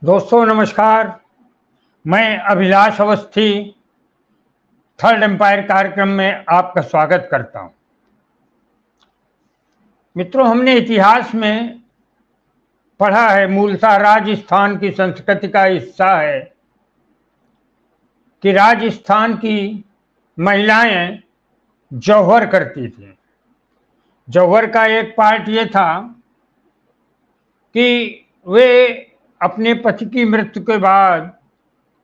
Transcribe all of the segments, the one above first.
दोस्तों नमस्कार। मैं अभिलाष अवस्थी थर्ड एम्पायर कार्यक्रम में आपका स्वागत करता हूं। मित्रों, हमने इतिहास में पढ़ा है, मूलतः राजस्थान की संस्कृति का हिस्सा है कि राजस्थान की महिलाएं जौहर करती थी। जौहर का एक पार्ट ये था कि वे अपने पति की मृत्यु के बाद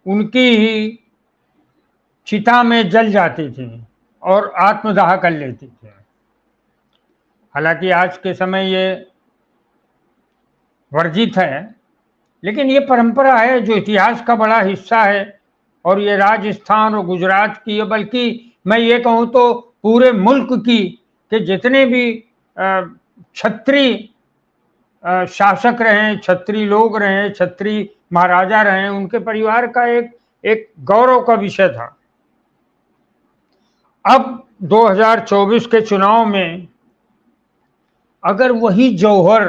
उनकी ही चिता में जल जाती थी और आत्मदाह कर लेती थी। हालांकि आज के समय ये वर्जित है, लेकिन ये परंपरा है जो इतिहास का बड़ा हिस्सा है और ये राजस्थान और गुजरात की, बल्कि मैं ये कहूँ तो पूरे मुल्क की, कि जितने भी क्षत्रिय शासक रहे, क्षत्रिय लोग रहे, क्षत्रिय महाराजा रहे, उनके परिवार का एक गौरव का विषय था। अब 2024 के चुनाव में अगर वही जौहर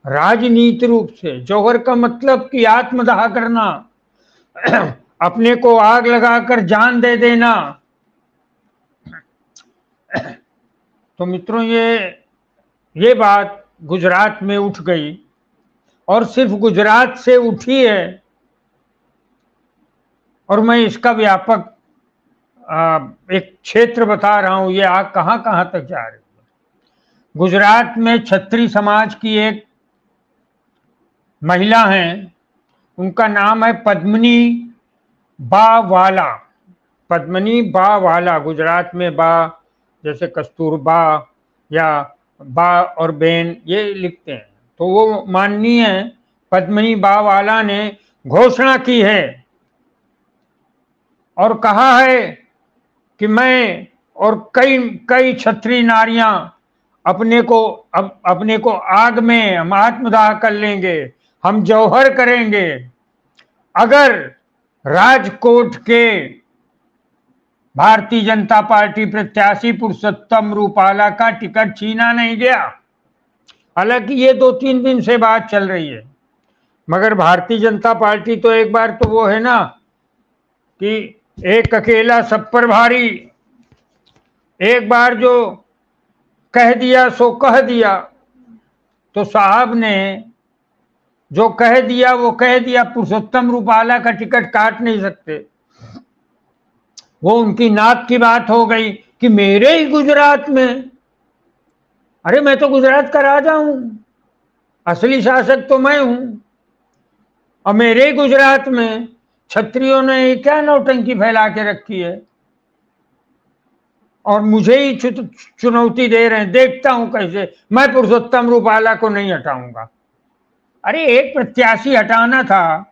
राजनीति रूप से, जौहर का मतलब कि आत्मदाह करना, अपने को आग लगाकर जान दे देना, तो मित्रों ये बात गुजरात में उठ गई और सिर्फ गुजरात से उठी है, और मैं इसका व्यापक एक क्षेत्र बता रहा हूं। ये आग कहां कहां तक जा रही है। गुजरात में क्षत्रिय समाज की एक महिला हैं, उनका नाम है पद्मिनी बा वाला। पद्मिनी बा वाला, गुजरात में बा जैसे कस्तूरबा या बा और बेन ये लिखते हैं, तो वो माननीय पद्मिनी बा वाला ने घोषणा की है और कहा है कि मैं और कई कई क्षत्रिय नारियां अपने को आग में हम आत्मदाह कर लेंगे, हम जौहर करेंगे अगर राजकोट के भारतीय जनता पार्टी प्रत्याशी पुरुषोत्तम रूपाला का टिकट छीना नहीं गया। हालांकि ये 2-3 दिन से बात चल रही है, मगर भारतीय जनता पार्टी तो एक बार तो वो है ना कि एक अकेला सब पर भारी। एक बार जो कह दिया सो कह दिया, तो साहब ने जो कह दिया वो कह दिया। पुरुषोत्तम रूपाला का टिकट काट नहीं सकते। वो उनकी नाक की बात हो गई कि मेरे ही गुजरात में, अरे मैं तो गुजरात का राजा हूं, असली शासक तो मैं हूं, और मेरे ही गुजरात में क्षत्रियों ने क्या नौटंकी फैला के रखी है और मुझे ही चुनौती दे रहे हैं। देखता हूं कैसे मैं पुरुषोत्तम रूपाला को नहीं हटाऊंगा। अरे एक प्रत्याशी हटाना था,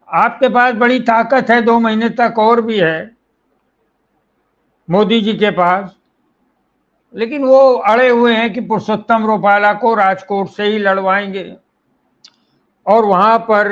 आपके पास बड़ी ताकत है, 2 महीने तक और भी है मोदी जी के पास, लेकिन वो अड़े हुए हैं कि पुरुषोत्तम रूपाला को राजकोट से ही लड़वाएंगे। और वहां पर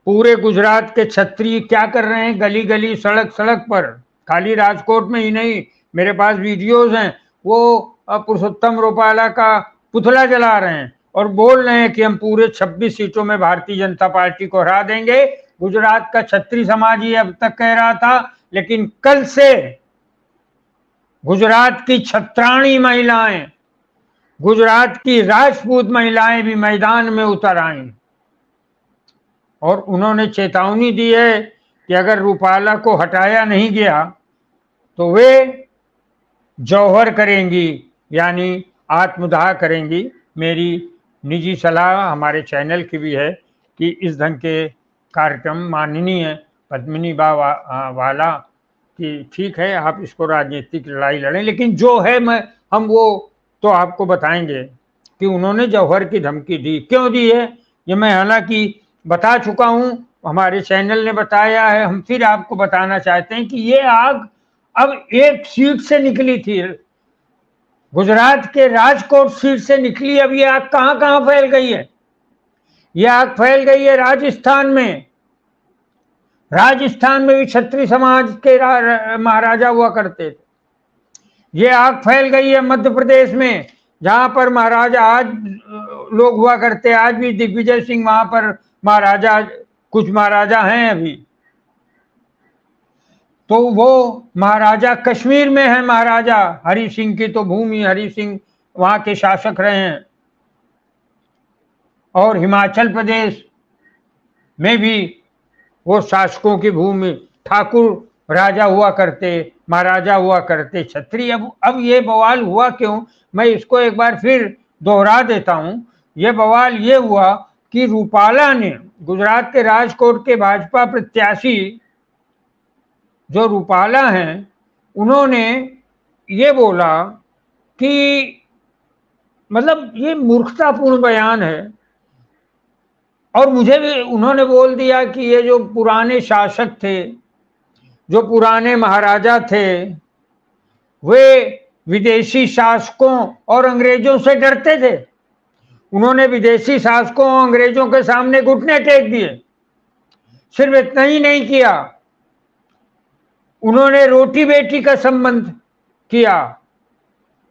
पूरे गुजरात के क्षत्रिय क्या कर रहे हैं, गली गली सड़क सड़क पर, खाली राजकोट में ही नहीं, मेरे पास वीडियोज हैं, वो पुरुषोत्तम रूपाला का पुतला जला रहे हैं और बोल रहे हैं कि हम पूरे 26 सीटों में भारतीय जनता पार्टी को हरा देंगे। गुजरात का क्षत्रिय समाज ही अब तक कह रहा था, लेकिन कल से गुजरात की छत्राणी महिलाएं, गुजरात की राजपूत महिलाएं भी मैदान में उतर आई और उन्होंने चेतावनी दी है कि अगर रूपाला को हटाया नहीं गया तो वे जौहर करेंगी, यानी आत्मदाह करेंगी। मेरी निजी सलाह हमारे चैनल की भी है कि इस ढंग के कार्यक्रम माननीय पद्मिनी बा वाला कि ठीक है आप इसको राजनीतिक लड़ाई लड़ें, लेकिन जो है हम वो तो आपको बताएंगे कि उन्होंने जौहर की धमकी दी, क्यों दी है ये मैं हालांकि बता चुका हूं, हमारे चैनल ने बताया है। हम फिर आपको बताना चाहते हैं कि ये आग अब एक सीट से निकली थी, गुजरात के राजकोट सीट से निकली, अब ये आग कहां कहां फैल गई है। ये आग फैल गई है राजस्थान में। राजस्थान में भी क्षत्रिय समाज के महाराजा हुआ करते थे। ये आग फैल गई है मध्य प्रदेश में, जहां पर महाराजा आज लोग हुआ करते, आज भी दिग्विजय सिंह वहां पर महाराजा, कुछ महाराजा हैं अभी, तो वो महाराजा कश्मीर में है, महाराजा हरि सिंह की तो भूमि, हरि सिंह वहां के शासक रहे हैं। और हिमाचल प्रदेश में भी वो शासकों की भूमि, ठाकुर राजा हुआ करते, महाराजा हुआ करते, क्षत्रिय। अब ये बवाल हुआ क्यों, मैं इसको एक बार फिर दोहरा देता हूं। ये बवाल ये हुआ कि रूपाला ने, गुजरात के राजकोट के भाजपा प्रत्याशी जो रूपाला हैं, उन्होंने ये बोला कि मतलब ये मूर्खतापूर्ण बयान है। और मुझे भी उन्होंने बोल दिया कि ये जो पुराने शासक थे, जो पुराने महाराजा थे, वे विदेशी शासकों और अंग्रेजों से डरते थे। उन्होंने विदेशी शासकों और अंग्रेजों के सामने घुटने टेक दिए। सिर्फ इतना ही नहीं किया, उन्होंने रोटी बेटी का संबंध किया।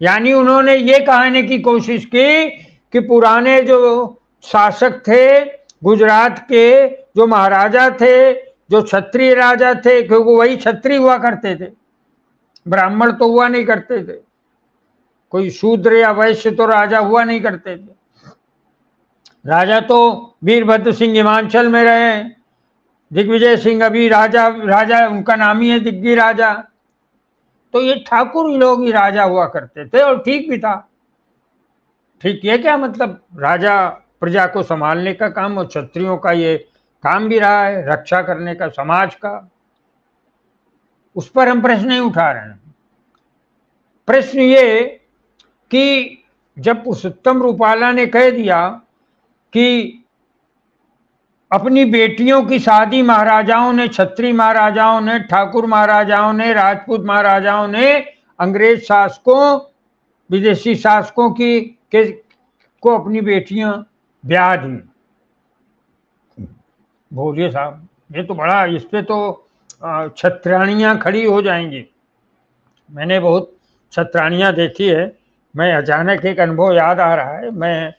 यानी उन्होंने ये कहने की कोशिश की कि पुराने जो शासक थे गुजरात के, जो महाराजा थे, जो क्षत्रिय राजा थे, क्योंकि वही क्षत्रिय हुआ करते थे, ब्राह्मण तो हुआ नहीं करते थे, कोई शूद्र या वैश्य तो राजा हुआ नहीं करते थे। राजा तो वीरभद्र सिंह हिमाचल में रहे, दिग्विजय सिंह अभी राजा उनका नाम ही है दिग्गी राजा। तो ये ठाकुर लोग ही राजा हुआ करते थे, और ठीक भी था। ठीक ये क्या मतलब, राजा प्रजा को संभालने का काम, और क्षत्रियों का ये काम भी रहा है, रक्षा करने का समाज का। उस पर हम प्रश्न नहीं उठा रहे हैं। प्रश्न ये कि जब पुरुषोत्तम रूपाला ने कह दिया कि अपनी बेटियों की शादी महाराजाओं ने, क्षत्रिय महाराजाओं ने, ठाकुर महाराजाओं ने, राजपूत महाराजाओं ने अंग्रेज शासकों, विदेशी शासकों को अपनी बेटियां ब्याह दी। बोलिए साहब, ये तो बड़ा, इस पे तो छत्राणियां खड़ी हो जाएंगी। मैंने बहुत छत्राणियां देखी है। मैं अचानक एक अनुभव याद आ रहा है। मैं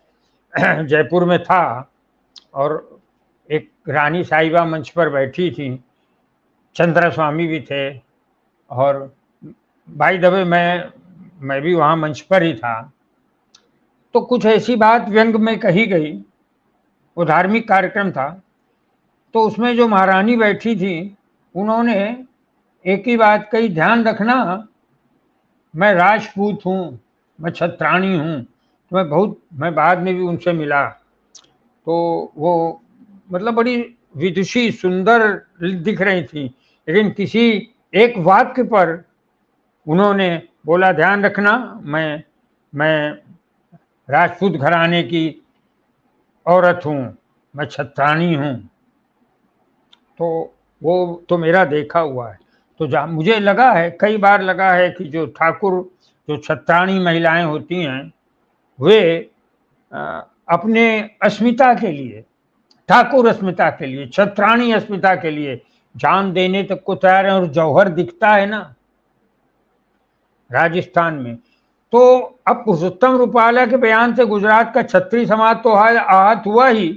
जयपुर में था और एक रानी साहिबा मंच पर बैठी थी, चंद्रा स्वामी भी थे, और बाय द वे मैं भी वहाँ मंच पर ही था। तो कुछ ऐसी बात व्यंग में कही गई, वो धार्मिक कार्यक्रम था। तो उसमें जो महारानी बैठी थी, उन्होंने एक ही बात कही, ध्यान रखना मैं राजपूत हूँ, मैं छत्राणी हूँ। तो मैं बाद में भी उनसे मिला, तो वो मतलब बड़ी विदुषी सुंदर दिख रही थी, लेकिन किसी एक वाक्य पर उन्होंने बोला, ध्यान रखना मैं राजपूत घराने की औरत हूँ, मैं छत्राणी हूँ। तो वो तो मेरा देखा हुआ है। तो जहाँ मुझे लगा है, कई बार लगा है कि जो ठाकुर, जो छत्राणी महिलाएं होती हैं, वे अपने अस्मिता के लिए, ठाकुर अस्मिता के लिए, छत्राणी अस्मिता के लिए जान देने तक को तैयार है। और जौहर दिखता है ना राजस्थान में। तो अब पुरुषोत्तम रूपाला के बयान से गुजरात का क्षत्रिय समाज तो आहत हुआ ही,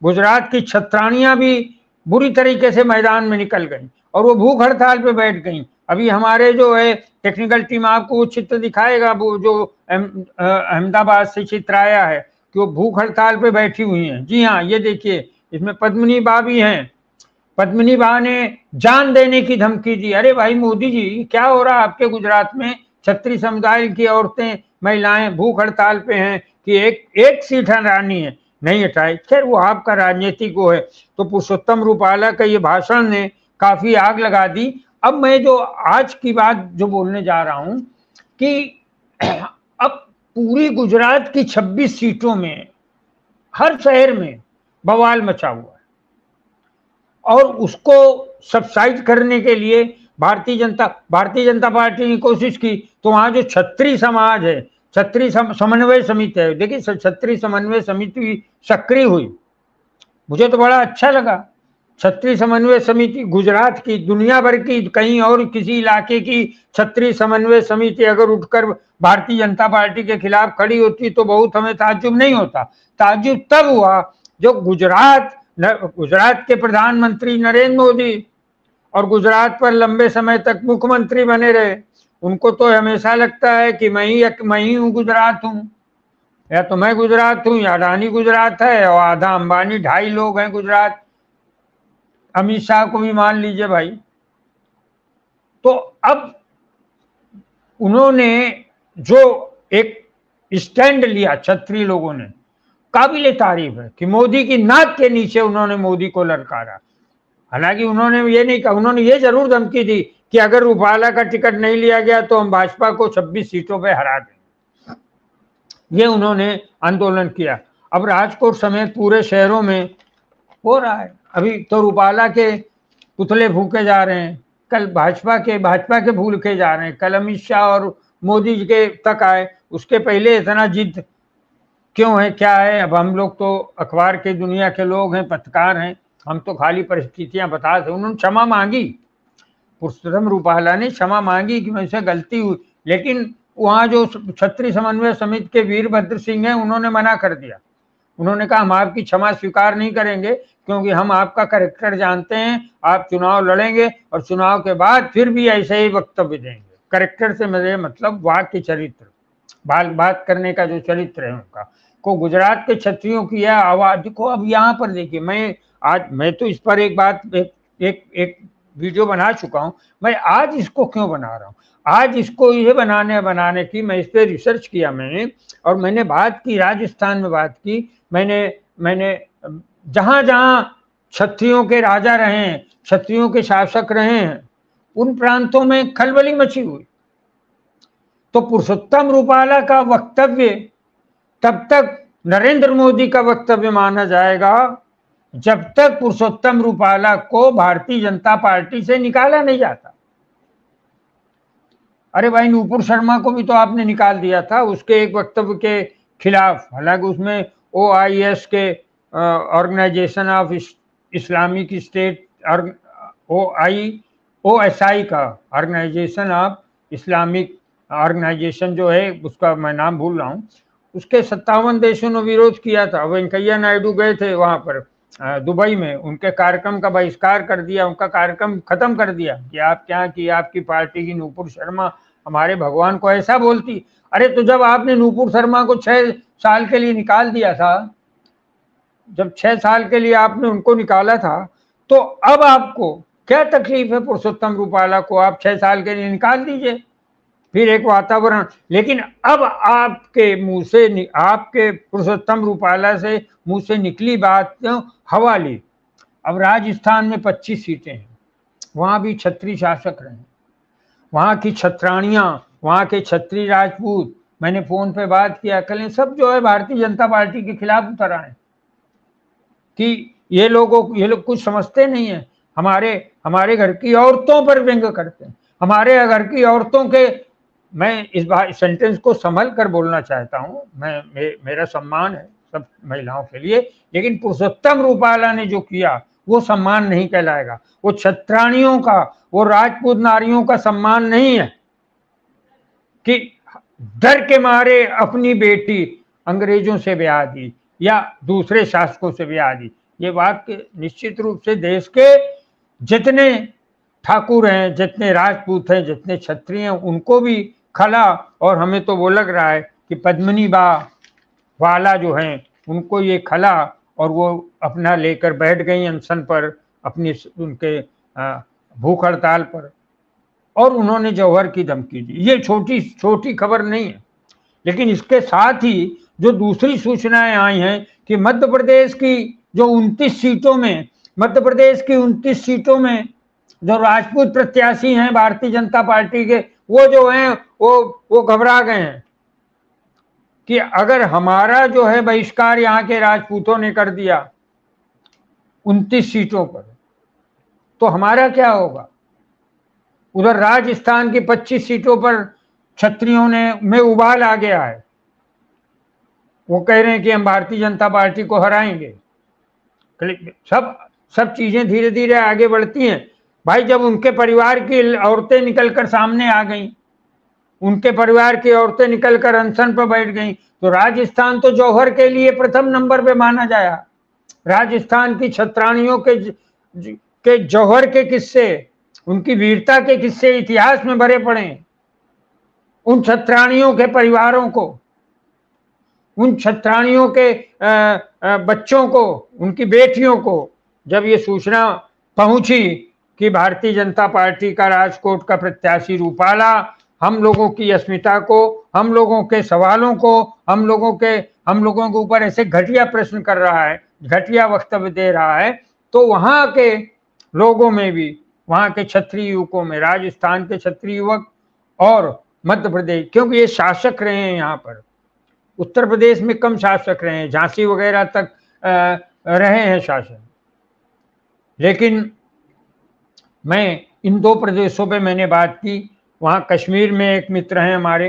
गुजरात की छत्राणियां भी बुरी तरीके से मैदान में निकल गई और वो भूख हड़ताल पे बैठ गई। अभी हमारे जो है टेक्निकल टीम आपको वो चित्र दिखाएगा, वो जो अहमदाबाद से चित्र आया है कि वो भूख हड़ताल पे बैठी हुई हैं। जी हाँ, ये देखिए, इसमें पद्मिनी बा भी हैं। पद्मिनी बा ने जान देने की धमकी दी। अरे भाई मोदी जी, क्या हो रहा है आपके गुजरात में? क्षत्रिय समुदाय की औरतें, महिलाएं भूख हड़ताल पे हैं कि एक सीट हटानी है, नहीं हटाई। खैर वो आपका राजनीतिक वो है। तो पुरुषोत्तम रूपाला का ये भाषण ने काफी आग लगा दी। अब मैं जो आज की बात जो बोलने जा रहा हूं कि अब पूरी गुजरात की 26 सीटों में हर शहर में बवाल मचा हुआ है, और उसको सबसाइड करने के लिए भारतीय जनता पार्टी ने कोशिश की। तो वहां जो क्षत्रिय समाज है, क्षत्रिय समन्वय समिति है, देखिए क्षत्रिय समन्वय समिति सक्रिय हुई। मुझे तो बड़ा अच्छा लगा क्षत्रिय समन्वय समिति गुजरात की, दुनिया भर की, कहीं और किसी इलाके की क्षत्रिय समन्वय समिति अगर उठकर भारतीय जनता पार्टी के खिलाफ खड़ी होती तो बहुत हमें ताज्जुब नहीं होता। ताज्जुब तब हुआ जो गुजरात के प्रधानमंत्री नरेंद्र मोदी और गुजरात पर लंबे समय तक मुख्यमंत्री बने रहे, उनको तो हमेशा लगता है कि मैं ही हूँ, गुजरात हूँ, या तो मैं गुजरात हूँ या अडानी गुजरात है और आधा अंबानी, 2.5 लोग हैं गुजरात, अमित शाह को भी मान लीजिए भाई। तो अब उन्होंने जो एक स्टैंड लिया क्षत्रिय लोगों ने, काबिले तारीफ है कि मोदी की नाक के नीचे उन्होंने मोदी को ललकारा। हालांकि उन्होंने ये नहीं कहा, उन्होंने ये जरूर धमकी दी कि अगर रूपाला का टिकट नहीं लिया गया तो हम भाजपा को 26 सीटों पे हरा देंगे। ये उन्होंने आंदोलन किया। अब राजकोट समेत पूरे शहरों में हो रहा है। अभी तो रूपाला के पुतले फूके जा रहे हैं, कल भाजपा के फूके जा रहे हैं, कल अमित शाह और मोदी जी के तक आए। उसके पहले इतना जिद क्यों है, क्या है? अब हम लोग तो अखबार के दुनिया के लोग हैं, पत्रकार हैं, हम तो खाली परिस्थितियां बता सकते। उन्होंने क्षमा मांगी, पुरुषोत्तम रूपाला ने क्षमा मांगी कि मुझसे गलती हुई, लेकिन वहाँ जो क्षत्रिय समन्वय समिति के वीरभद्र सिंह हैं उन्होंने मना कर दिया। उन्होंने कहा हम आपकी क्षमा स्वीकार नहीं करेंगे क्योंकि हम आपका कैरेक्टर जानते हैं, आप चुनाव लड़ेंगे और चुनाव के बाद फिर भी ऐसे ही वक्तव्य देंगे। कैरेक्टर से मेरे मतलब वाक्य चरित्र, बात करने का जो चरित्र है उनका, को गुजरात के क्षत्रियों की यह आवाज देखो। अब यहाँ पर देखिए, मैं तो इस पर एक वीडियो बना चुका हूँ। मैं आज इसको क्यों बना रहा हूँ? आज इसको ये बनाने की मैं इस पर रिसर्च किया मैंने, और मैंने बात की, राजस्थान में बात की मैंने जहां जहां क्षत्रियों के राजा रहे हैं, क्षत्रियों के शासक रहे हैं, उन प्रांतों में खलबली मची हुई। तो पुरुषोत्तम रूपाला का वक्तव्य तब तक नरेंद्र मोदी का वक्तव्य माना जाएगा जब तक पुरुषोत्तम रूपाला को भारतीय जनता पार्टी से निकाला नहीं जाता। अरे भाई, नूपुर शर्मा को भी तो आपने निकाल दिया था उसके एक वक्तव्य के खिलाफ। हालांकि उसमें OIS के Organisation of Islamic State, OSI का ऑर्गेनाइजेशन ऑफ इस्लामिक ऑर्गेनाइजेशन जो है, उसका मैं नाम भूल रहा हूँ, उसके 57 देशों ने विरोध किया था। वेंकैया नायडू गए थे वहां पर दुबई में, उनके कार्यक्रम का बहिष्कार कर दिया, उनका कार्यक्रम खत्म कर दिया कि आप क्या की आपकी पार्टी की नूपुर शर्मा हमारे भगवान को ऐसा बोलती। अरे तो जब आपने नूपुर शर्मा को 6 साल के लिए निकाल दिया था, जब 6 साल के लिए आपने उनको निकाला था, तो अब आपको क्या तकलीफ है? पुरुषोत्तम रूपाला को आप 6 साल के लिए निकाल दीजिए, फिर एक वातावरण। लेकिन अब आपके मुंह से, आपके पुरुषोत्तम रूपाला से मुंह से निकली बात हवा ली। अब राजस्थान में 25 सीटें हैं, वहां भी क्षत्रिय शासक रहे, वहां की क्षत्राणियां, वहां के क्षत्रिय राजपूत, मैंने फोन पे बात किया कल, सब जो है भारतीय जनता पार्टी के खिलाफ उतर आए कि ये लोग कुछ समझते नहीं है। हमारे घर की औरतों पर व्यंग करते हैं, हमारे घर की औरतों के, मैं इस बार सेंटेंस को संभल कर बोलना चाहता हूँ, मेरा सम्मान है सब महिलाओं के लिए, लेकिन पुरुषोत्तम रूपाला ने जो किया वो सम्मान नहीं कहलाएगा। वो क्षत्राणियों का, वो राजपूत नारियों का सम्मान नहीं है कि डर के मारे अपनी बेटी अंग्रेजों से ब्याह दी या दूसरे शासकों से ब्याह दी। ये वाक्य निश्चित रूप से देश के जितने ठाकुर हैं, जितने राजपूत हैं, जितने क्षत्रिय हैं, उनको भी खला, और हमें तो वो लग रहा है कि पद्मिनी बा वाला जो हैं उनको ये खला, और वो अपना लेकर बैठ गई अनशन पर, अपनी उनके भूख हड़ताल पर, और उन्होंने जौहर की धमकी दी। ये छोटी खबर नहीं है। लेकिन इसके साथ ही जो दूसरी सूचनाएं आई हैं कि मध्य प्रदेश की जो 29 सीटों में, मध्य प्रदेश की 29 सीटों में जो राजपूत प्रत्याशी हैं भारतीय जनता पार्टी के, वो जो हैं वो घबरा गए हैं कि अगर हमारा जो है बहिष्कार यहाँ के राजपूतों ने कर दिया 29 सीटों पर, तो हमारा क्या होगा? उधर राजस्थान की 25 सीटों पर क्षत्रियों में उबाल आ गया है। वो कह रहे हैं कि हम भारतीय जनता पार्टी को हराएंगे। सब सब चीजें धीरे धीरे आगे बढ़ती हैं। भाई जब उनके परिवार की औरतें निकलकर सामने आ गईं, उनके परिवार की औरतें निकलकर अनशन पर बैठ गईं, तो राजस्थान तो जौहर के लिए प्रथम नंबर पे माना जाया। राजस्थान की छत्राणियों के जौहर के किस्से, उनकी वीरता के किस्से इतिहास में भरे पड़े हैं। उन छत्राणियों के परिवारों को, उन छत्राणियों के बच्चों को, उनकी बेटियों को जब ये सूचना पहुंची कि भारतीय जनता पार्टी का राजकोट का प्रत्याशी रूपाला हम लोगों की अस्मिता को, हम लोगों के सवालों को, हम लोगों के ऊपर ऐसे घटिया प्रश्न कर रहा है, घटिया वक्तव्य दे रहा है, तो वहां के लोगों में भी, वहां के क्षत्रिय युवकों में, राजस्थान के क्षत्रिय युवक और मध्य प्रदेश, क्योंकि ये शासक रहे हैं यहाँ पर, उत्तर प्रदेश में कम शासक रहे हैं, झांसी वगैरह तक रहे हैं शासन, लेकिन मैं इन दो प्रदेशों पे मैंने बात की। वहाँ कश्मीर में एक मित्र हैं हमारे,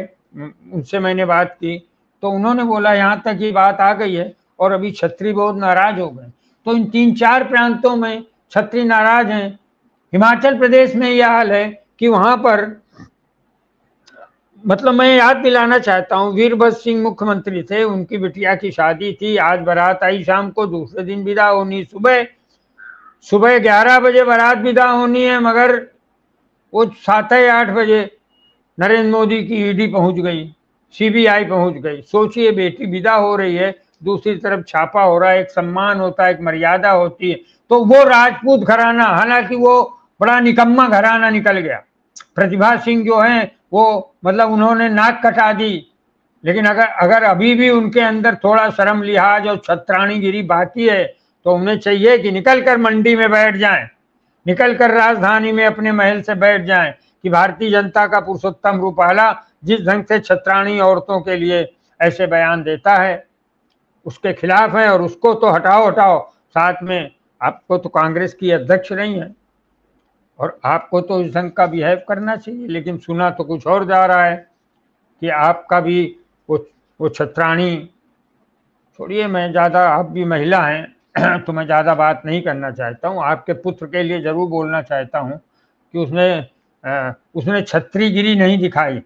उनसे मैंने बात की तो उन्होंने बोला यहाँ तक ये बात आ गई है और अभी छत्री बहुत नाराज हो गए। तो इन 3-4 प्रांतों में छत्री नाराज हैं। हिमाचल प्रदेश में यह हाल है कि वहां पर, मतलब मैं याद दिलाना चाहता हूँ, वीरभद्र सिंह मुख्यमंत्री थे, उनकी बिटिया की शादी थी, आज बारात आई शाम को, दूसरे दिन विदा होनी, सुबह 11 बजे बारात विदा होनी है, मगर वो 7-8 बजे नरेंद्र मोदी की ईडी पहुंच गई, सीबीआई पहुंच गई। सोचिए, बेटी विदा हो रही है, दूसरी तरफ छापा हो रहा है, एक सम्मान होता है, एक मर्यादा होती है। तो वो राजपूत घराना, हालांकि वो बड़ा निकम्मा घराना निकल गया, प्रतिभा सिंह जो है वो, मतलब उन्होंने नाक कटा दी, लेकिन अगर अभी भी उनके अंदर थोड़ा शर्म लिहाज और छत्राणीगिरी बाकी है तो उन्हें चाहिए कि निकल कर मंडी में बैठ जाएं, निकल कर राजधानी में अपने महल से बैठ जाएं कि भारतीय जनता का पुरुषोत्तम रूपाला जिस ढंग से छत्राणी औरतों के लिए ऐसे बयान देता है उसके खिलाफ है, और उसको तो हटाओ। साथ में आपको तो कांग्रेस की अध्यक्ष नहीं है और आपको तो इस ढंग का बिहेव करना चाहिए, लेकिन सुना तो कुछ और जा रहा है कि आपका भी वो छत्राणी, छोड़िए, मैं ज़्यादा, आप भी महिला हैं तो मैं ज़्यादा बात नहीं करना चाहता हूँ। आपके पुत्र के लिए ज़रूर बोलना चाहता हूँ कि उसने छत्रीगिरी नहीं दिखाई।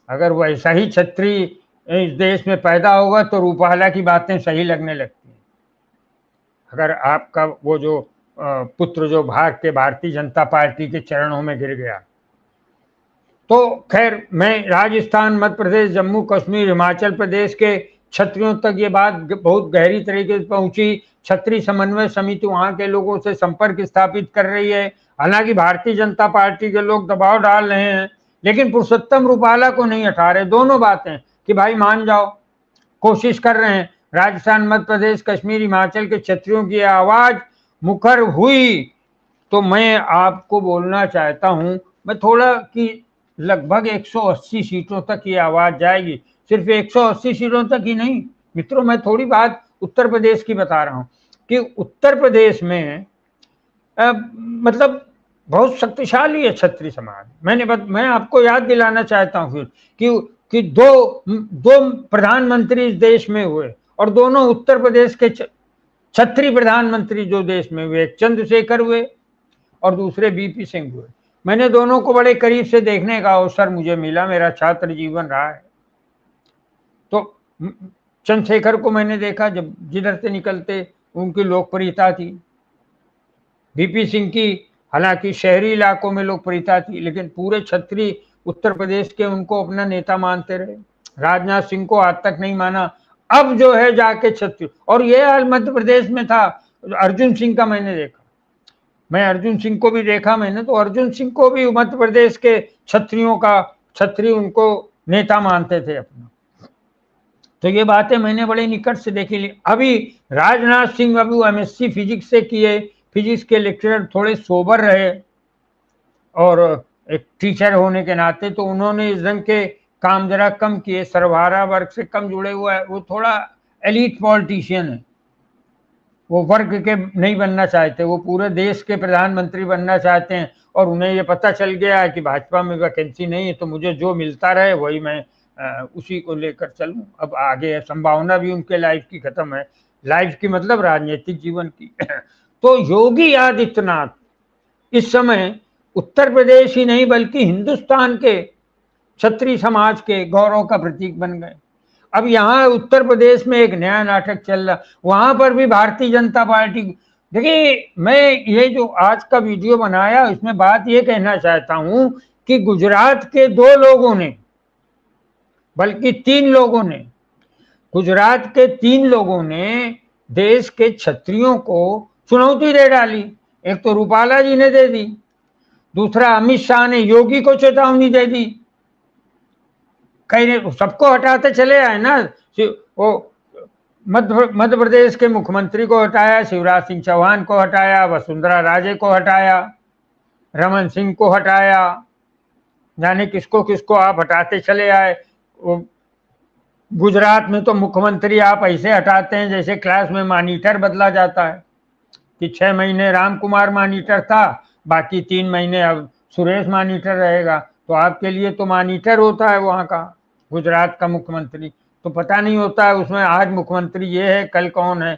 अगर वैसा ही छत्री इस देश में पैदा होगा तो रूपाला की बातें सही लगने लगती हैं। अगर आपका वो जो पुत्र जो भाग के भारतीय जनता पार्टी के चरणों में गिर गया, तो खैर, मैं राजस्थान, मध्य प्रदेश, जम्मू कश्मीर, हिमाचल प्रदेश के छत्रियों तक ये बात बहुत गहरी तरीके से पहुंची। छत्री समन्वय समिति वहां के लोगों से संपर्क स्थापित कर रही है। हालांकि भारतीय जनता पार्टी के लोग दबाव डाल रहे हैं, लेकिन पुरुषोत्तम रूपाला को नहीं हटा रहे। दोनों बातें कि भाई मान जाओ, कोशिश कर रहे हैं। राजस्थान, मध्य प्रदेश, कश्मीर, हिमाचल के छत्रियों की आवाज मुखर हुई तो मैं आपको बोलना चाहता हूं, मैं थोड़ा कि लगभग 180 सीटों तक ये आवाज जाएगी। सिर्फ 180 सीटों तक ही नहीं मित्रों, मैं थोड़ी बात उत्तर प्रदेश की बता रहा हूं कि उत्तर प्रदेश में मतलब बहुत शक्तिशाली है छत्री समाज। मैं आपको याद दिलाना चाहता हूं फिर कि दो प्रधानमंत्री इस देश में हुए और दोनों उत्तर प्रदेश के छत्री प्रधानमंत्री जो देश में हुए, एक चंद्रशेखर हुए और दूसरे बीपी सिंह हुए। मैंने दोनों को बड़े करीब से देखने का अवसर मुझे मिला, मेरा छात्र जीवन रहा है। तो चंद्रशेखर को मैंने देखा, जब जिधर से निकलते उनकी लोकप्रियता थी। बीपी सिंह की हालांकि शहरी इलाकों में लोकप्रियता थी, लेकिन पूरे छत्री उत्तर प्रदेश के उनको अपना नेता मानते रहे। राजनाथ सिंह को आज तक नहीं माना, अब जो है जाके छत्री। और यह हाल मध्य प्रदेश में था। अर्जुन सिंह का मैंने देखा, मैं अर्जुन सिंह को भी देखा मैंने, तो अर्जुन सिंह को भी मध्य प्रदेश के छत्री उनको नेता मानते थे अपना। तो ये बातें मैंने बड़े निकट से देखी। अभी राजनाथ सिंह अभी एमएससी फिजिक्स से किए, फिजिक्स के लेक्चरर थोड़े सोबर रहे और एक टीचर होने के नाते तो उन्होंने इस ढंग के काम जरा कम किए, सर्वहारा वर्ग से कम जुड़े हुआ है। वो थोड़ा एलीट पॉलिटिशियन है, वो वर्ग के नहीं बनना चाहते, वो पूरे देश के प्रधानमंत्री बनना चाहते हैं। और उन्हें ये पता चल गया है कि भाजपा में वैकेंसी नहीं है, तो मुझे जो मिलता रहे वही मैं उसी को लेकर चलूं। अब आगे संभावना भी उनके लाइफ की खत्म है, लाइफ की मतलब राजनीतिक जीवन की। तो योगी आदित्यनाथ इस समय उत्तर प्रदेश ही नहीं बल्कि हिंदुस्तान के क्षत्रिय समाज के गौरव का प्रतीक बन गए। अब यहाँ उत्तर प्रदेश में एक नया नाटक चल रहा, वहां पर भी भारतीय जनता पार्टी। देखिए, मैं ये जो आज का वीडियो बनाया इसमें बात ये कहना चाहता हूं कि गुजरात के 2 लोगों ने, बल्कि 3 लोगों ने, गुजरात के 3 लोगों ने देश के क्षत्रियों को चुनौती दे डाली। एक तो रूपाला जी ने दे दी, दूसरा अमित शाह ने योगी को चेतावनी दे दी। कहीं सबको हटाते चले आए ना। वो मध्य प्रदेश के मुख्यमंत्री को हटाया, शिवराज सिंह चौहान को हटाया, वसुंधरा राजे को हटाया, रमन सिंह को हटाया, जाने किसको किसको आप हटाते चले आए। गुजरात में तो मुख्यमंत्री आप ऐसे हटाते हैं जैसे क्लास में मॉनिटर बदला जाता है कि 6 महीने राम कुमार मॉनिटर था, बाकी 3 महीने अब सुरेश मॉनिटर रहेगा। तो आपके लिए तो मॉनिटर होता है वहाँ का गुजरात का मुख्यमंत्री, तो पता नहीं होता है उसमें आज मुख्यमंत्री ये है कल कौन है।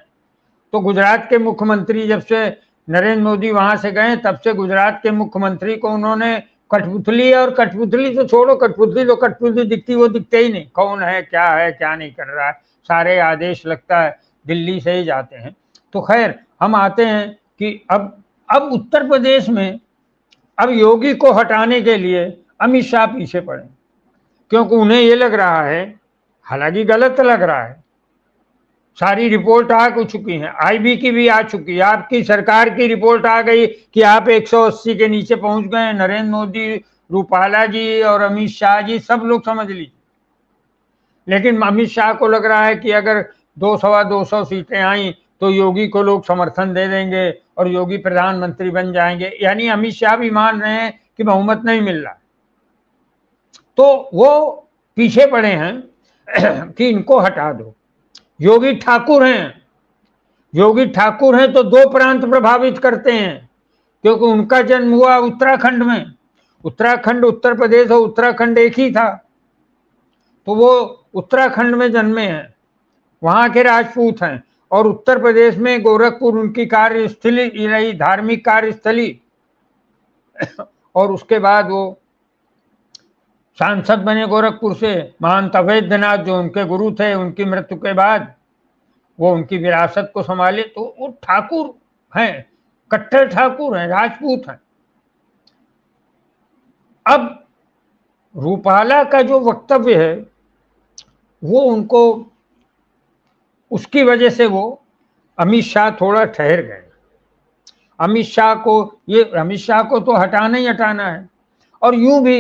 तो गुजरात के मुख्यमंत्री जब से नरेंद्र मोदी वहां से गए तब से गुजरात के मुख्यमंत्री को उन्होंने कठपुतली, और कठपुतली तो छोड़ो, कठपुतली दिखती, वो दिखते ही नहीं कौन है क्या नहीं कर रहा है। सारे आदेश लगता है दिल्ली से ही जाते हैं। तो खैर हम आते हैं कि अब उत्तर प्रदेश में अब योगी को हटाने के लिए अमित शाह पीछे पड़े, क्योंकि उन्हें ये लग रहा है, हालांकि गलत लग रहा है, सारी रिपोर्ट आ चुकी है, आईबी की भी आ चुकी है, आपकी सरकार की रिपोर्ट आ गई कि आप 180 के नीचे पहुंच गए। नरेंद्र मोदी, रूपाला जी और अमित शाह जी सब लोग समझ लीजिए। लेकिन अमित शाह को लग रहा है कि अगर 200 सीटें आई तो योगी को लोग समर्थन दे देंगे और योगी प्रधानमंत्री बन जाएंगे। यानी अमित शाह भी मान रहे हैं कि बहुमत नहीं मिल रहा, तो वो पीछे पड़े हैं कि इनको हटा दो। योगी ठाकुर हैं तो 2 प्रांत प्रभावित करते हैं, क्योंकि उनका जन्म हुआ उत्तराखंड में। उत्तराखंड, उत्तर प्रदेश और उत्तराखंड एक ही था, तो वो उत्तराखंड में जन्मे हैं, वहां के राजपूत हैं। और उत्तर प्रदेश में गोरखपुर उनकी कार्यस्थली रही, धार्मिक कार्यस्थली। और उसके बाद वो सांसद बने गोरखपुर से। महंत अवैधनाथ जो उनके गुरु थे, उनकी मृत्यु के बाद वो उनकी विरासत को संभाले। तो वो ठाकुर हैं, कट्टर ठाकुर हैं, राजपूत हैं। अब रूपाला का जो वक्तव्य है वो उनको, उसकी वजह से वो अमित शाह थोड़ा ठहर गए। अमित शाह को तो हटाना ही हटाना है। और यूं भी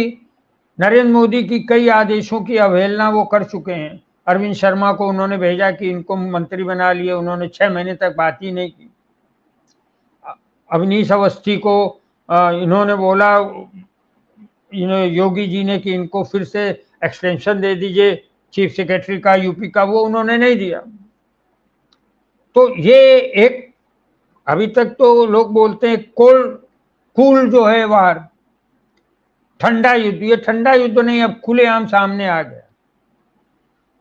नरेंद्र मोदी की कई आदेशों की अवहेलना वो कर चुके हैं। अरविंद शर्मा को उन्होंने भेजा कि इनको मंत्री बना लिए, उन्होंने 6 महीने तक बात ही नहीं की। अवनीश अवस्थी को इन्होंने बोला, योगी जी ने कि इनको फिर से एक्सटेंशन दे दीजिए चीफ सेक्रेटरी का यूपी का, वो उन्होंने नहीं दिया। तो ये एक, अभी तक तो लोग बोलते हैं कूल जो है बाहर ठंडा युद्ध, ये ठंडा युद्ध नहीं, अब खुलेआम सामने आ गया।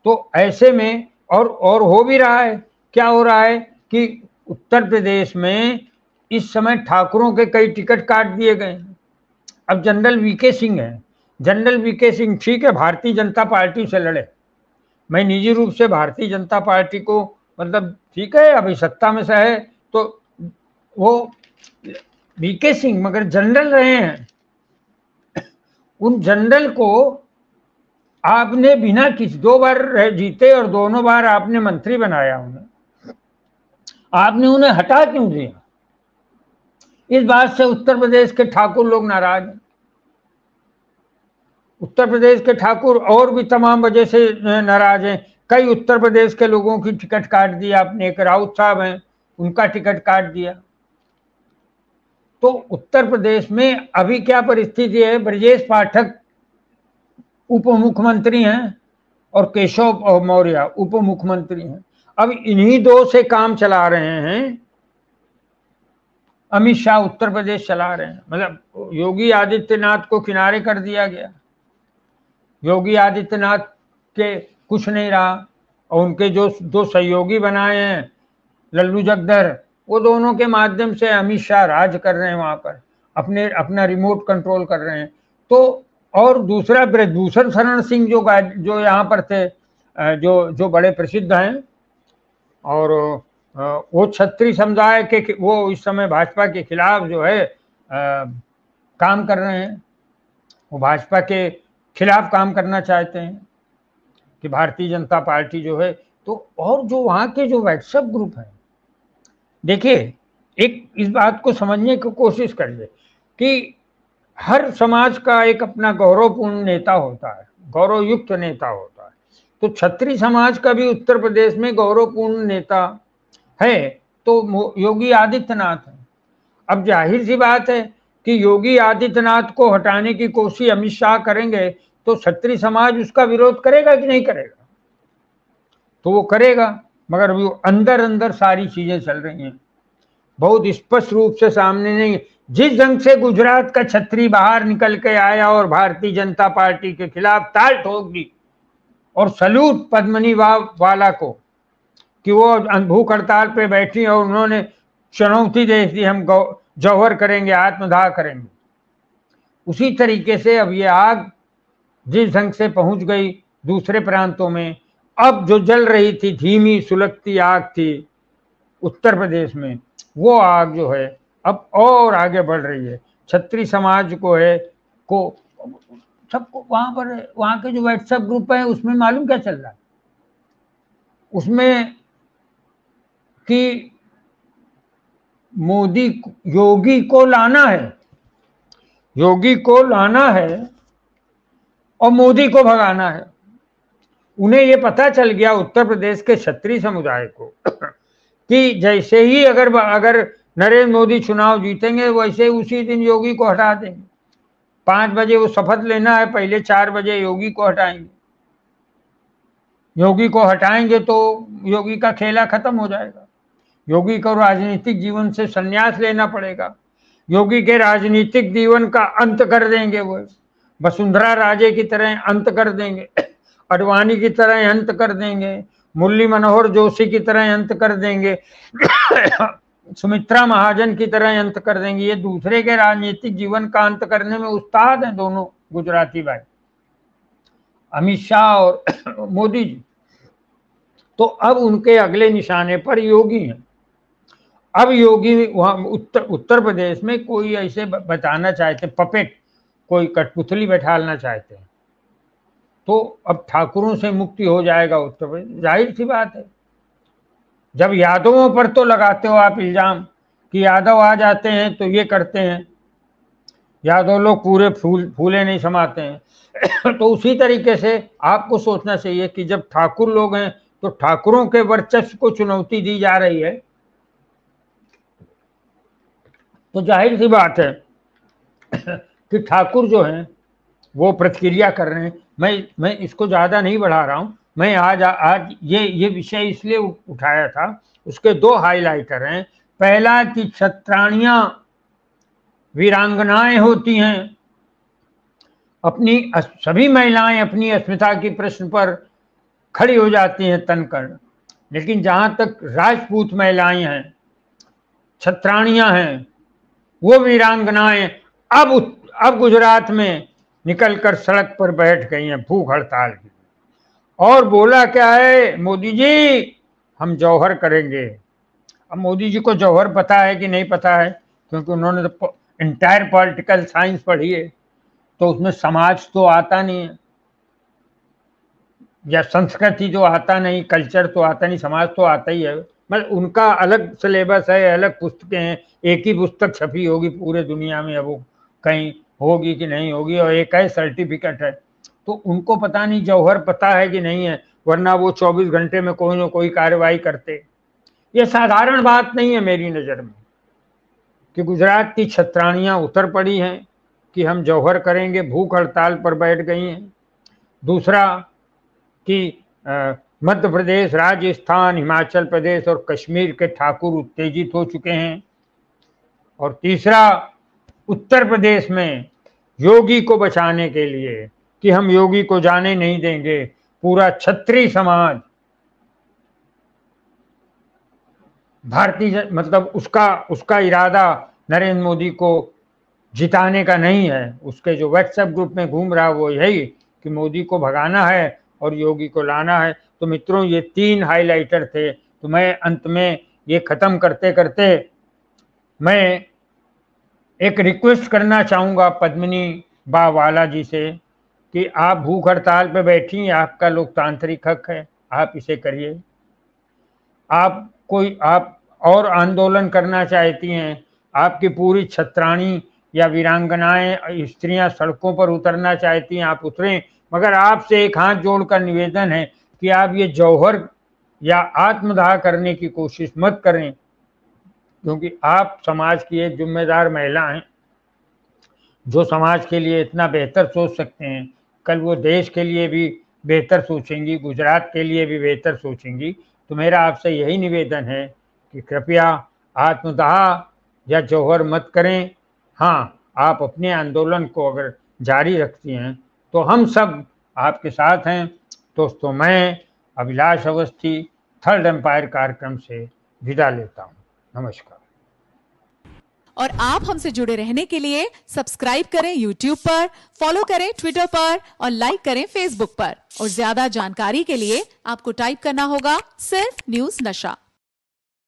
तो ऐसे में और हो भी रहा है। क्या हो रहा है कि उत्तर प्रदेश में इस समय ठाकुरों के कई टिकट काट दिए गए। अब जनरल वीके सिंह है, जनरल वीके सिंह ठीक है भारतीय जनता पार्टी से लड़े, मैं निजी रूप से भारतीय जनता पार्टी को मतलब ठीक है अभी सत्ता में से है, तो वो वीके सिंह मगर जनरल रहे हैं। उन जनरल को आपने बिना किसी 2 बार जीते और दोनों बार आपने मंत्री बनाया उन्हें, आपने उन्हें हटा क्यों दिया? इस बात से उत्तर प्रदेश के ठाकुर लोग नाराज हैं। उत्तर प्रदेश के ठाकुर और भी तमाम वजह से नाराज हैं। कई उत्तर प्रदेश के लोगों की टिकट काट दिया आपने। एक राउत साहब हैं, उनका टिकट काट दिया। तो उत्तर प्रदेश में अभी क्या परिस्थिति है, ब्रजेश पाठक उप मुख्यमंत्री हैं और केशव मौर्य उप मुख्यमंत्री हैं। अब इन्हीं 2 से काम चला रहे हैं। अमित शाह उत्तर प्रदेश चला रहे हैं, मतलब योगी आदित्यनाथ को किनारे कर दिया गया। योगी आदित्यनाथ के कुछ नहीं रहा और उनके जो 2 सहयोगी बनाए हैं, लल्लू जगदर वो दोनों के माध्यम से अमित शाह राज कर रहे हैं वहां पर, अपना रिमोट कंट्रोल कर रहे हैं। तो और दूसरा ब्रजभूषण शरण सिंह जो यहाँ पर थे, जो बड़े प्रसिद्ध हैं, और वो क्षत्रिय समुदाय के, वो इस समय भाजपा के खिलाफ जो है काम कर रहे हैं। वो भाजपा के खिलाफ काम करना चाहते हैं कि भारतीय जनता पार्टी जो है। तो और जो वहाँ के जो व्हाट्सएप ग्रुप हैं, देखिए, एक इस बात को समझने की कोशिश करिए कि हर समाज का एक अपना गौरवपूर्ण नेता होता है, गौरवयुक्त नेता होता है। तो क्षत्रिय समाज का भी उत्तर प्रदेश में गौरवपूर्ण नेता है, तो योगी आदित्यनाथ है। अब जाहिर सी बात है कि योगी आदित्यनाथ को हटाने की कोशिश अमित शाह करेंगे तो क्षत्रिय समाज उसका विरोध करेगा कि नहीं करेगा? तो वो करेगा, मगर वो अंदर अंदर सारी चीजें चल रही हैं, बहुत स्पष्ट रूप से सामने नहीं। जिस ढंग से गुजरात का छत्री बाहर निकल के आया और भारतीय जनता पार्टी के खिलाफ ताल ठोक दी, और सलूट पद्मनी वाला को कि वो भूख हड़ताल पे बैठी और उन्होंने चुनौती दे दी, हम जौहर करेंगे, आत्मदाह करेंगे। उसी तरीके से अब ये आग जिस ढंग से पहुंच गई दूसरे प्रांतों में, अब जो जल रही थी, धीमी सुलगती आग थी उत्तर प्रदेश में, वो आग जो है अब और आगे बढ़ रही है। क्षत्रिय समाज को सबको वहां के जो व्हाट्सएप ग्रुप है उसमें मालूम क्या चल रहा है, उसमें कि योगी को लाना है, योगी को लाना है और मोदी को भगाना है। उन्हें ये पता चल गया उत्तर प्रदेश के क्षत्रिय समुदाय को कि जैसे ही अगर नरेंद्र मोदी चुनाव जीतेंगे, वैसे उसी दिन योगी को हटा देंगे। 5 बजे वो शपथ लेना है, पहले 4 बजे योगी को हटाएंगे। योगी को हटाएंगे तो योगी का खेला खत्म हो जाएगा, योगी को राजनीतिक जीवन से संन्यास लेना पड़ेगा, योगी के राजनीतिक जीवन का अंत कर देंगे, वो वसुंधरा राजे की तरह अंत कर देंगे, अडवाणी की तरह अंत कर देंगे, मुरली मनोहर जोशी की तरह अंत कर देंगे, सुमित्रा महाजन की तरह अंत कर देंगे। ये दूसरे के राजनीतिक जीवन का अंत करने में उस्ताद हैं दोनों गुजराती भाई, अमित शाह और मोदी जी। तो अब उनके अगले निशाने पर योगी हैं। अब योगी वहां उत्तर प्रदेश में कोई ऐसे बताना चाहते, पपेट, कोई कठपुतली बैठालना चाहते हैं, तो अब ठाकुरों से मुक्ति हो जाएगा उत्तर प्रदेश। जाहिर सी बात है, जब यादवों पर तो लगाते हो आप इल्जाम कि यादव आ जाते हैं तो ये करते हैं, यादव लोग पूरे फूले नहीं समाते हैं तो उसी तरीके से आपको सोचना चाहिए कि जब ठाकुर लोग हैं तो ठाकुरों के वर्चस्व को चुनौती दी जा रही है, तो जाहिर सी बात है कि ठाकुर जो हैं वो प्रतिक्रिया कर रहे हैं। मैं इसको ज्यादा नहीं बढ़ा रहा हूं। मैं आज ये विषय इसलिए उठाया था, उसके 2 हाइलाइटर हैं। पहला कि क्षत्राणियां वीरांगनाएं होती हैं, सभी महिलाएं अपनी अस्मिता की प्रश्न पर खड़ी हो जाती हैं तनकर, लेकिन जहां तक राजपूत महिलाएं हैं, क्षत्राणियां हैं, वो वीरांगनाएं अब गुजरात में निकलकर सड़क पर बैठ गई हैं भूख हड़ताल की, और बोला क्या है मोदी जी, हम जौहर करेंगे। अब मोदी जी को जौहर पता है कि नहीं पता है, क्योंकि उन्होंने तो इंटायर पॉलिटिकल साइंस पढ़ी है, तो उसमें समाज तो आता नहीं है, या संस्कृति जो आता नहीं, कल्चर तो आता नहीं, समाज तो आता ही है। मतलब उनका अलग सिलेबस है, अलग पुस्तकें हैं, एक ही पुस्तक छपी होगी पूरे दुनिया में, अब वो कहीं होगी कि नहीं होगी, और एक है सर्टिफिकेट है, तो उनको पता नहीं जौहर पता है कि नहीं है, वरना वो 24 घंटे में कोई ना कोई कार्रवाई करते। ये साधारण बात नहीं है मेरी नज़र में कि गुजरात की क्षत्राणियां उतर पड़ी हैं कि हम जौहर करेंगे, भूख हड़ताल पर बैठ गई हैं। दूसरा कि मध्य प्रदेश, राजस्थान, हिमाचल प्रदेश और कश्मीर के ठाकुर उत्तेजित हो चुके हैं। और तीसरा, उत्तर प्रदेश में योगी को बचाने के लिए कि हम योगी को जाने नहीं देंगे, पूरा क्षत्रिय समाज भारतीय मतलब उसका इरादा नरेंद्र मोदी को जिताने का नहीं है। उसके जो व्हाट्सएप ग्रुप में घूम रहा वो यही कि मोदी को भगाना है और योगी को लाना है। तो मित्रों, ये 3 हाइलाइटर थे। तो मैं अंत में ये खत्म करते करते मैं एक रिक्वेस्ट करना चाहूँगा पद्मिनी बावाला जी से कि आप भूख हड़ताल पे बैठी, आपका लोकतांत्रिक हक है, आप इसे करिए। आप और आंदोलन करना चाहती हैं, आपकी पूरी छत्राणी या वीरांगनाएं स्त्रियां सड़कों पर उतरना चाहती हैं, आप उतरें। मगर आपसे एक हाथ जोड़कर निवेदन है कि आप ये जौहर या आत्मदाह करने की कोशिश मत करें, क्योंकि आप समाज की एक जिम्मेदार महिला हैं जो समाज के लिए इतना बेहतर सोच सकते हैं। कल वो देश के लिए भी बेहतर सोचेंगी, गुजरात के लिए भी बेहतर सोचेंगी। तो मेरा आपसे यही निवेदन है कि कृपया आत्मदाह या जौहर मत करें। हाँ, आप अपने आंदोलन को अगर जारी रखती हैं तो हम सब आपके साथ हैं। दोस्तों, मैं अभिलाष अवस्थी थर्ड एम्पायर कार्यक्रम से विदा लेता हूँ। नमस्कार। और आप हमसे जुड़े रहने के लिए सब्सक्राइब करें YouTube पर, फॉलो करें ट्विटर पर और लाइक करें Facebook पर। और ज्यादा जानकारी के लिए आपको टाइप करना होगा सिर्फ न्यूज नशा।